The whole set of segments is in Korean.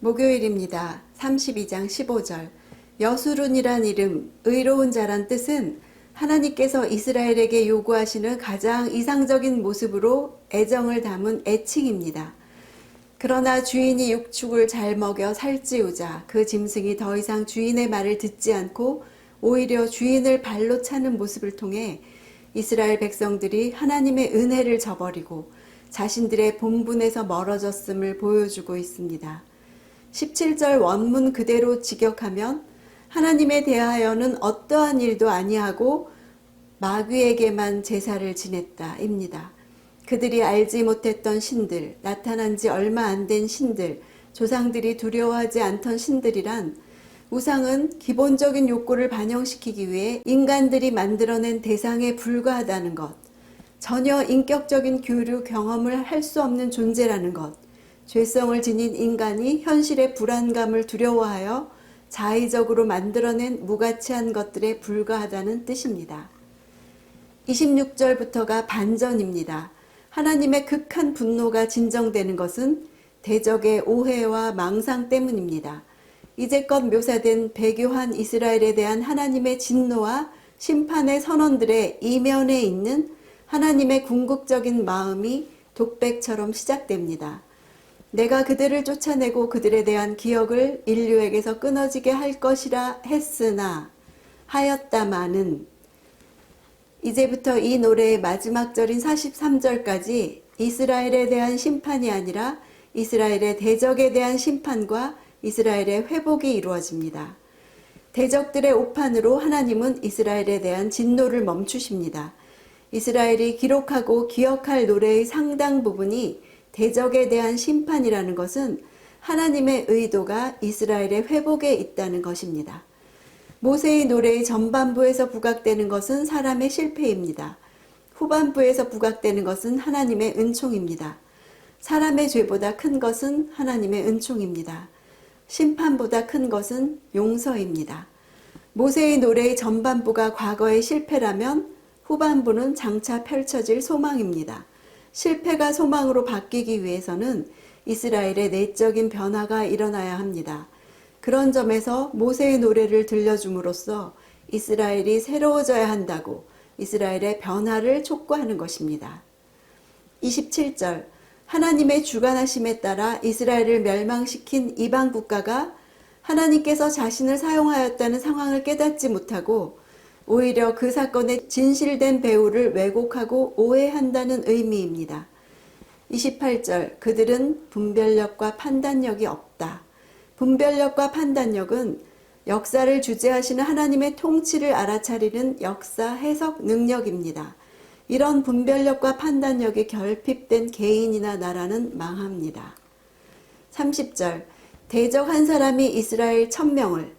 목요일입니다. 32장 15절. 여수룬이란 이름, 의로운 자란 뜻은 하나님께서 이스라엘에게 요구하시는 가장 이상적인 모습으로 애정을 담은 애칭입니다. 그러나 주인이 육축을 잘 먹여 살찌우자 그 짐승이 더 이상 주인의 말을 듣지 않고 오히려 주인을 발로 차는 모습을 통해 이스라엘 백성들이 하나님의 은혜를 저버리고 자신들의 본분에서 멀어졌음을 보여주고 있습니다. 17절 원문 그대로 직역하면 하나님에 대하여는 어떠한 일도 아니하고 마귀에게만 제사를 지냈다 입니다. 그들이 알지 못했던 신들, 나타난 지 얼마 안 된 신들, 조상들이 두려워하지 않던 신들이란 우상은 기본적인 욕구를 반영시키기 위해 인간들이 만들어낸 대상에 불과하다는 것, 전혀 인격적인 교류 경험을 할 수 없는 존재라는 것, 죄성을 지닌 인간이 현실의 불안감을 두려워하여 자의적으로 만들어낸 무가치한 것들에 불과하다는 뜻입니다. 26절부터가 반전입니다. 하나님의 극한 분노가 진정되는 것은 대적의 오해와 망상 때문입니다. 이제껏 묘사된 배교한 이스라엘에 대한 하나님의 진노와 심판의 선언들의 이면에 있는 하나님의 궁극적인 마음이 독백처럼 시작됩니다. 내가 그들을 쫓아내고 그들에 대한 기억을 인류에게서 끊어지게 할 것이라 했으나 하였다마는 이제부터 이 노래의 마지막 절인 43절까지 이스라엘에 대한 심판이 아니라 이스라엘의 대적에 대한 심판과 이스라엘의 회복이 이루어집니다. 대적들의 오판으로 하나님은 이스라엘에 대한 진노를 멈추십니다. 이스라엘이 기록하고 기억할 노래의 상당 부분이 대적에 대한 심판이라는 것은 하나님의 의도가 이스라엘의 회복에 있다는 것입니다. 모세의 노래의 전반부에서 부각되는 것은 사람의 실패입니다. 후반부에서 부각되는 것은 하나님의 은총입니다. 사람의 죄보다 큰 것은 하나님의 은총입니다. 심판보다 큰 것은 용서입니다. 모세의 노래의 전반부가 과거의 실패라면 후반부는 장차 펼쳐질 소망입니다. 실패가 소망으로 바뀌기 위해서는 이스라엘의 내적인 변화가 일어나야 합니다. 그런 점에서 모세의 노래를 들려줌으로써 이스라엘이 새로워져야 한다고 이스라엘의 변화를 촉구하는 것입니다. 27절. 하나님의 주관하심에 따라 이스라엘을 멸망시킨 이방 국가가 하나님께서 자신을 사용하였다는 상황을 깨닫지 못하고 오히려 그 사건의 진실된 배후를 왜곡하고 오해한다는 의미입니다. 28절. 그들은 분별력과 판단력이 없다. 분별력과 판단력은 역사를 주재하시는 하나님의 통치를 알아차리는 역사 해석 능력입니다. 이런 분별력과 판단력이 결핍된 개인이나 나라는 망합니다. 30절. 대적 한 사람이 이스라엘 1000명을,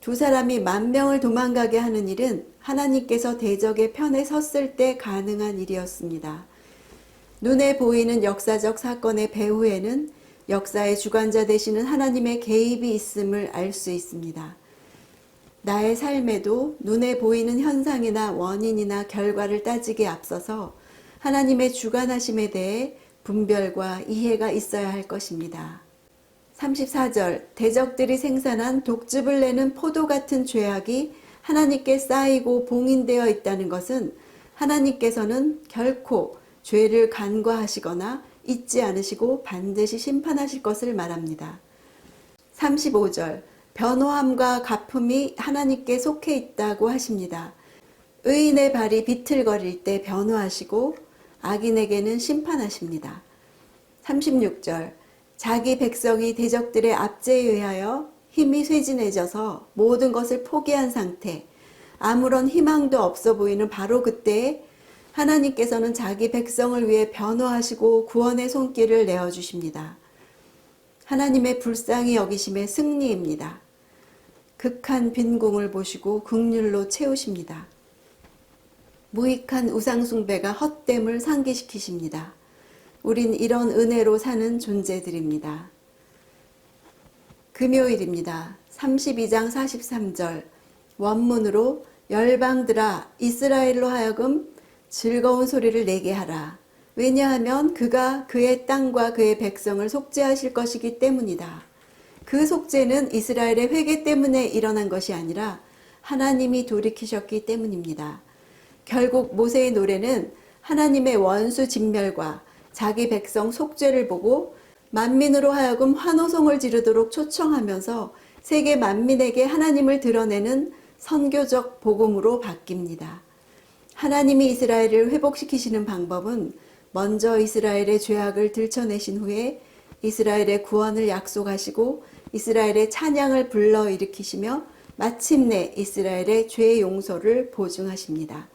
두 사람이 10,000명을 도망가게 하는 일은 하나님께서 대적의 편에 섰을 때 가능한 일이었습니다. 눈에 보이는 역사적 사건의 배후에는 역사의 주관자 되시는 하나님의 개입이 있음을 알 수 있습니다. 나의 삶에도 눈에 보이는 현상이나 원인이나 결과를 따지기에 앞서서 하나님의 주관하심에 대해 분별과 이해가 있어야 할 것입니다. 34절. 대적들이 생산한 독즙을 내는 포도 같은 죄악이 하나님께 쌓이고 봉인되어 있다는 것은 하나님께서는 결코 죄를 간과하시거나 잊지 않으시고 반드시 심판하실 것을 말합니다. 35절. 변호함과 갚음이 하나님께 속해 있다고 하십니다. 의인의 발이 비틀거릴 때 변호하시고 악인에게는 심판하십니다. 36절. 자기 백성이 대적들의 압제에 의하여 힘이 쇠진해져서 모든 것을 포기한 상태, 아무런 희망도 없어 보이는 바로 그때에 하나님께서는 자기 백성을 위해 변호하시고 구원의 손길을 내어주십니다. 하나님의 불쌍히 여기심의 승리입니다. 극한 빈궁을 보시고 긍휼로 채우십니다. 무익한 우상숭배가 헛됨을 상기시키십니다. 우린 이런 은혜로 사는 존재들입니다. 금요일입니다. 32장 43절. 원문으로 열방들아 이스라엘로 하여금 즐거운 소리를 내게 하라. 왜냐하면 그가 그의 땅과 그의 백성을 속죄하실 것이기 때문이다. 그 속죄는 이스라엘의 회개 때문에 일어난 것이 아니라 하나님이 돌이키셨기 때문입니다. 결국 모세의 노래는 하나님의 원수 진멸과 자기 백성 속죄를 보고 만민으로 하여금 환호성을 지르도록 초청하면서 세계 만민에게 하나님을 드러내는 선교적 복음으로 바뀝니다. 하나님이 이스라엘을 회복시키시는 방법은 먼저 이스라엘의 죄악을 들춰내신 후에 이스라엘의 구원을 약속하시고 이스라엘의 찬양을 불러일으키시며 마침내 이스라엘의 죄 용서를 보증하십니다.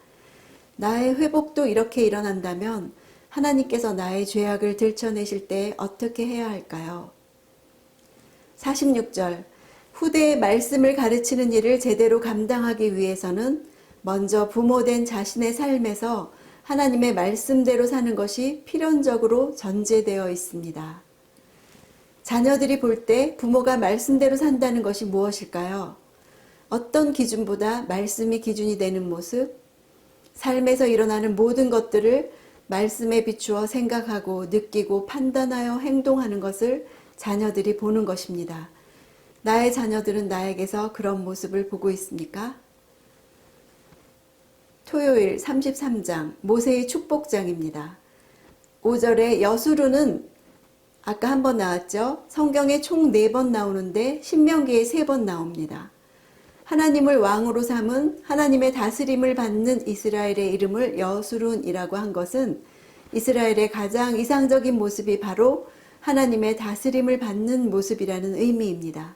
나의 회복도 이렇게 일어난다면 하나님께서 나의 죄악을 들춰내실 때 어떻게 해야 할까요? 46절 후대의 말씀을 가르치는 일을 제대로 감당하기 위해서는 먼저 부모된 자신의 삶에서 하나님의 말씀대로 사는 것이 필연적으로 전제되어 있습니다. 자녀들이 볼 때 부모가 말씀대로 산다는 것이 무엇일까요? 어떤 기준보다 말씀이 기준이 되는 모습? 삶에서 일어나는 모든 것들을 말씀에 비추어 생각하고 느끼고 판단하여 행동하는 것을 자녀들이 보는 것입니다. 나의 자녀들은 나에게서 그런 모습을 보고 있습니까? 토요일 33장 모세의 축복장입니다. 5절에 여수르는 아까 한 번 나왔죠? 성경에 총 4번 나오는데 신명기에 3번 나옵니다. 하나님을 왕으로 삼은 하나님의 다스림을 받는 이스라엘의 이름을 여수룬이라고 한 것은 이스라엘의 가장 이상적인 모습이 바로 하나님의 다스림을 받는 모습이라는 의미입니다.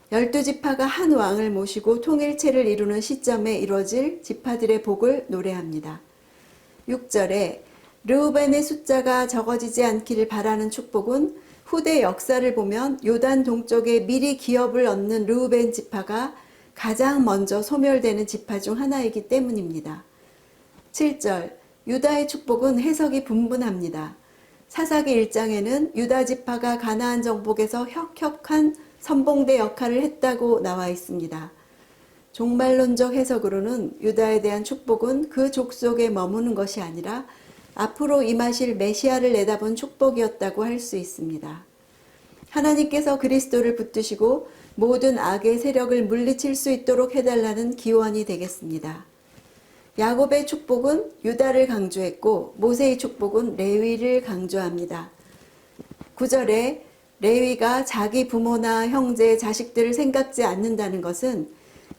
12지파가 한 왕을 모시고 통일체를 이루는 시점에 이루어질 지파들의 복을 노래합니다. 6절에 르우벤의 숫자가 적어지지 않기를 바라는 축복은 후대 역사를 보면 요단 동쪽에 미리 기업을 얻는 르우벤 지파가 가장 먼저 소멸되는 지파 중 하나이기 때문입니다. 7절 유다의 축복은 해석이 분분합니다. 사사기 1장에는 유다 지파가 가나안 정복에서 혁혁한 선봉대 역할을 했다고 나와 있습니다. 종말론적 해석으로는 유다에 대한 축복은 그 족속에 머무는 것이 아니라 앞으로 임하실 메시아를 내다본 축복이었다고 할 수 있습니다. 하나님께서 그리스도를 붙드시고 모든 악의 세력을 물리칠 수 있도록 해달라는 기원이 되겠습니다. 야곱의 축복은 유다를 강조했고 모세의 축복은 레위를 강조합니다. 9절에 레위가 자기 부모나 형제, 자식들을 생각지 않는다는 것은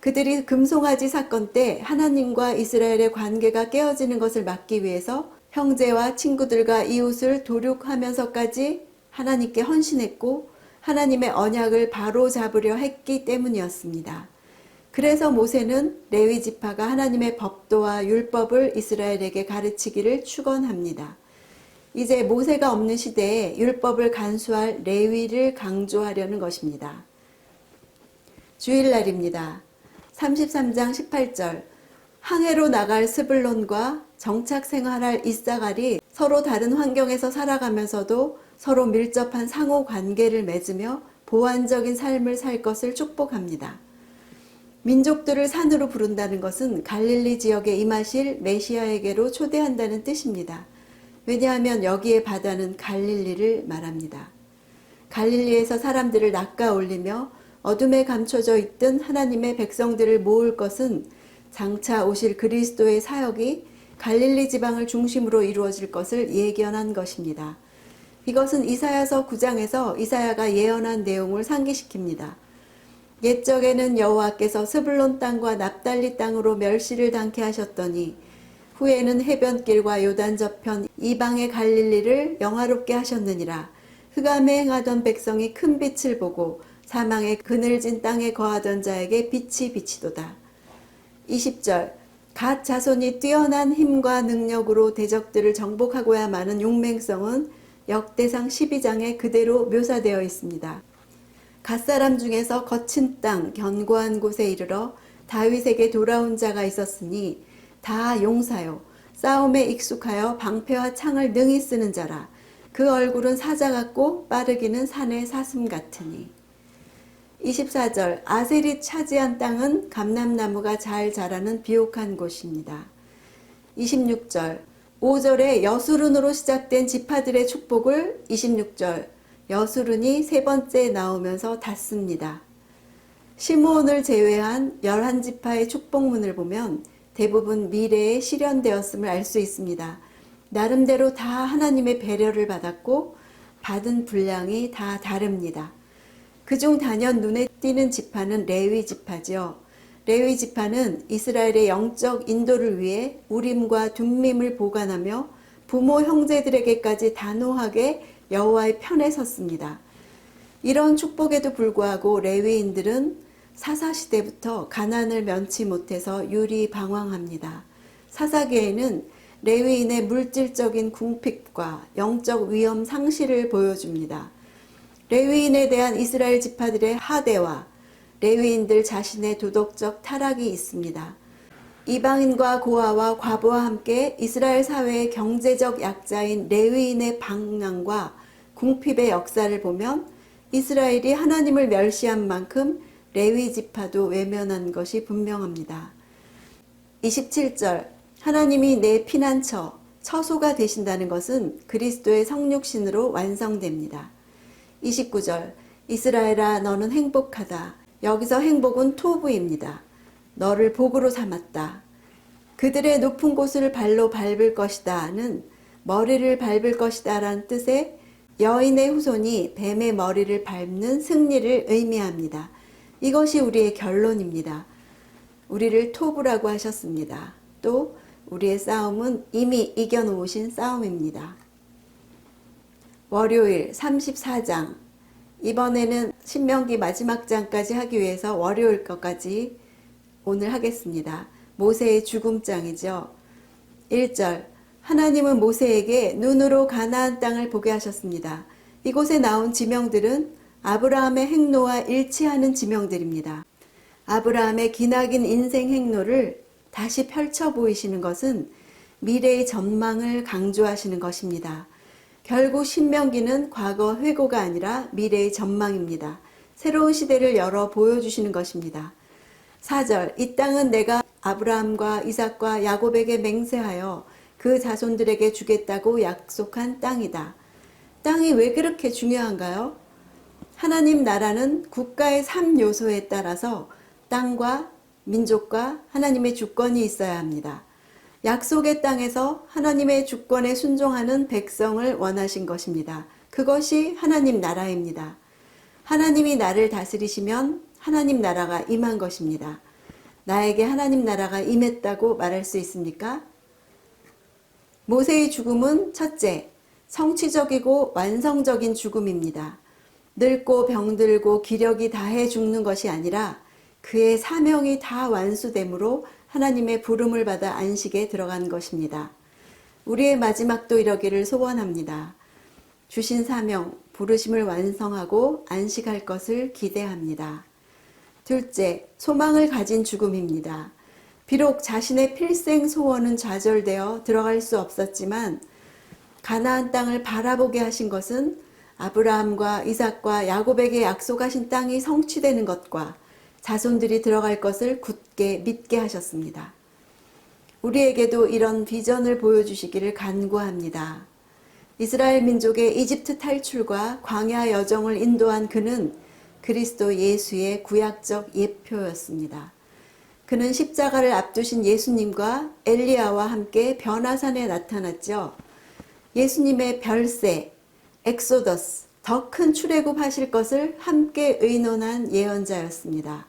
그들이 금송아지 사건 때 하나님과 이스라엘의 관계가 깨어지는 것을 막기 위해서 형제와 친구들과 이웃을 도륙하면서까지 하나님께 헌신했고 하나님의 언약을 바로 잡으려 했기 때문이었습니다. 그래서 모세는 레위 지파가 하나님의 법도와 율법을 이스라엘에게 가르치기를 축원합니다. 이제 모세가 없는 시대에 율법을 간수할 레위를 강조하려는 것입니다. 주일날입니다. 33장 18절 항해로 나갈 스불론과 정착 생활할 이사갈이 서로 다른 환경에서 살아가면서도 서로 밀접한 상호 관계를 맺으며 보완적인 삶을 살 것을 축복합니다. 민족들을 산으로 부른다는 것은 갈릴리 지역에 임하실 메시아에게로 초대한다는 뜻입니다. 왜냐하면 여기에 바다는 갈릴리를 말합니다. 갈릴리에서 사람들을 낚아 올리며 어둠에 감춰져 있던 하나님의 백성들을 모을 것은 장차 오실 그리스도의 사역이 갈릴리 지방을 중심으로 이루어질 것을 예견한 것입니다. 이것은 이사야서 9장에서 이사야가 예언한 내용을 상기시킵니다. 옛적에는 여호와께서 스불론 땅과 납달리 땅으로 멸시를 당케 하셨더니 후에는 해변길과 요단 저편 이방의 갈릴리를 영화롭게 하셨느니라. 흑암에 행하던 백성이 큰 빛을 보고 사망의 그늘진 땅에 거하던 자에게 빛이 비치도다. 20절 갓 자손이 뛰어난 힘과 능력으로 대적들을 정복하고야 마는 용맹성은 역대상 12장에 그대로 묘사되어 있습니다. 갓사람 중에서 거친 땅 견고한 곳에 이르러 다윗에게 돌아온 자가 있었으니 다 용사요 싸움에 익숙하여 방패와 창을 능히 쓰는 자라. 그 얼굴은 사자 같고 빠르기는 산의 사슴 같으니. 24절 아셀이 차지한 땅은 감람나무가 잘 자라는 비옥한 곳입니다. 26절 5절에 여수룬으로 시작된 지파들의 축복을 26절 여수룬이 세 번째 나오면서 닿습니다. 시므온을 제외한 11지파의 축복문을 보면 대부분 미래에 실현되었음을 알 수 있습니다. 나름대로 다 하나님의 배려를 받았고 받은 분량이 다 다릅니다. 그중 단연 눈에 띄는 지파는 레위 지파죠. 레위 지파는 이스라엘의 영적 인도를 위해 우림과 둠밈을 보관하며 부모 형제들에게까지 단호하게 여호와의 편에 섰습니다. 이런 축복에도 불구하고 레위인들은 사사시대부터 가난을 면치 못해서 유리방황합니다. 사사기에는 레위인의 물질적인 궁핍과 영적 위험 상실을 보여줍니다. 레위인에 대한 이스라엘 지파들의 하대와 레위인들 자신의 도덕적 타락이 있습니다. 이방인과 고아와 과부와 함께 이스라엘 사회의 경제적 약자인 레위인의 방랑과 궁핍의 역사를 보면 이스라엘이 하나님을 멸시한 만큼 레위 지파도 외면한 것이 분명합니다. 27절 하나님이 내 피난처, 처소가 되신다는 것은 그리스도의 성육신으로 완성됩니다. 29절 이스라엘아 너는 행복하다. 여기서 행복은 토부입니다. 너를 복으로 삼았다. 그들의 높은 곳을 발로 밟을 것이다는 머리를 밟을 것이다 라는 뜻의 여인의 후손이 뱀의 머리를 밟는 승리를 의미합니다. 이것이 우리의 결론입니다. 우리를 토부라고 하셨습니다. 또 우리의 싸움은 이미 이겨놓으신 싸움입니다. 월요일 34장 이번에는 신명기 마지막 장까지 하기 위해서 월요일 것까지 오늘 하겠습니다. 모세의 죽음장이죠. 1절 하나님은 모세에게 눈으로 가나안 땅을 보게 하셨습니다. 이곳에 나온 지명들은 아브라함의 행로와 일치하는 지명들입니다. 아브라함의 기나긴 인생 행로를 다시 펼쳐 보이시는 것은 미래의 전망을 강조하시는 것입니다. 결국 신명기는 과거 회고가 아니라 미래의 전망입니다. 새로운 시대를 열어 보여주시는 것입니다. 4절 이 땅은 내가 아브라함과 이삭과 야곱에게 맹세하여 그 자손들에게 주겠다고 약속한 땅이다. 땅이 왜 그렇게 중요한가요? 하나님 나라는 국가의 3요소에 따라서 땅과 민족과 하나님의 주권이 있어야 합니다. 약속의 땅에서 하나님의 주권에 순종하는 백성을 원하신 것입니다. 그것이 하나님 나라입니다. 하나님이 나를 다스리시면 하나님 나라가 임한 것입니다. 나에게 하나님 나라가 임했다고 말할 수 있습니까? 모세의 죽음은 첫째, 성취적이고 완성적인 죽음입니다. 늙고 병들고 기력이 다해 죽는 것이 아니라 그의 사명이 다 완수됨으로 하나님의 부름을 받아 안식에 들어간 것입니다. 우리의 마지막도 이러기를 소원합니다. 주신 사명, 부르심을 완성하고 안식할 것을 기대합니다. 둘째, 소망을 가진 죽음입니다. 비록 자신의 필생 소원은 좌절되어 들어갈 수 없었지만 가나안 땅을 바라보게 하신 것은 아브라함과 이삭과 야곱에게 약속하신 땅이 성취되는 것과 자손들이 들어갈 것을 굳게 믿게 하셨습니다. 우리에게도 이런 비전을 보여주시기를 간구합니다. 이스라엘 민족의 이집트 탈출과 광야 여정을 인도한 그는 그리스도 예수의 구약적 예표였습니다. 그는 십자가를 앞두신 예수님과 엘리야와 함께 변화산에 나타났죠. 예수님의 별세, 엑소더스, 더 큰 출애굽하실 것을 함께 의논한 예언자였습니다.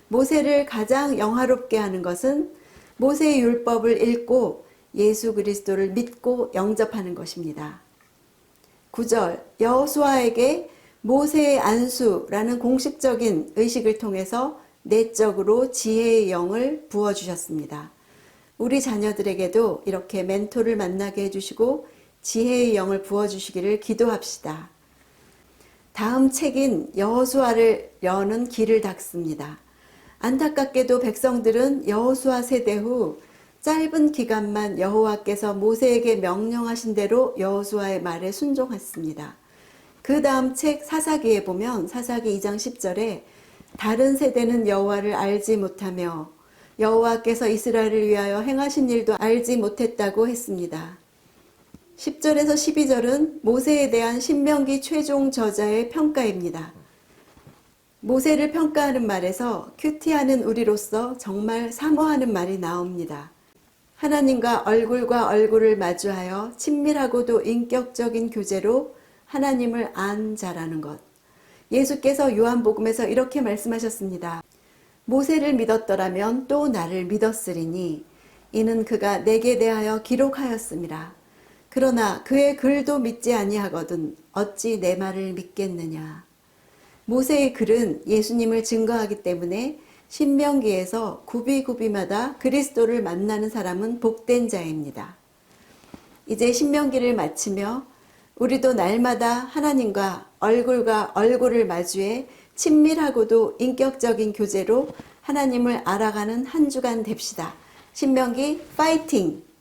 모세를 가장 영화롭게 하는 것은 모세의 율법을 읽고 예수 그리스도를 믿고 영접하는 것입니다. 9절 여호수아에게 모세의 안수라는 공식적인 의식을 통해서 내적으로 지혜의 영을 부어주셨습니다. 우리 자녀들에게도 이렇게 멘토를 만나게 해주시고 지혜의 영을 부어주시기를 기도합시다. 다음 책인 여호수아를 여는 길을 닦습니다. 안타깝게도 백성들은 여호수아 세대 후 짧은 기간만 여호와께서 모세에게 명령하신 대로 여호수아의 말에 순종했습니다. 그 다음 책 사사기에 보면 사사기 2장 10절에 다른 세대는 여호와를 알지 못하며 여호와께서 이스라엘을 위하여 행하신 일도 알지 못했다고 했습니다. 10절에서 12절은 모세에 대한 신명기 최종 저자의 평가입니다. 모세를 평가하는 말에서 큐티하는 우리로서 정말 사모하는 말이 나옵니다. 하나님과 얼굴을 마주하여 친밀하고도 인격적인 교제로 하나님을 안 자라는 것. 예수께서 요한복음에서 이렇게 말씀하셨습니다. 모세를 믿었더라면 또 나를 믿었으리니 이는 그가 내게 대하여 기록하였음이라. 그러나 그의 글도 믿지 아니하거든 어찌 내 말을 믿겠느냐. 모세의 글은 예수님을 증거하기 때문에 신명기에서 구비구비마다 그리스도를 만나는 사람은 복된 자입니다. 이제 신명기를 마치며 우리도 날마다 하나님과 얼굴을 마주해 친밀하고도 인격적인 교제로 하나님을 알아가는 한 주간 됩시다. 신명기 파이팅!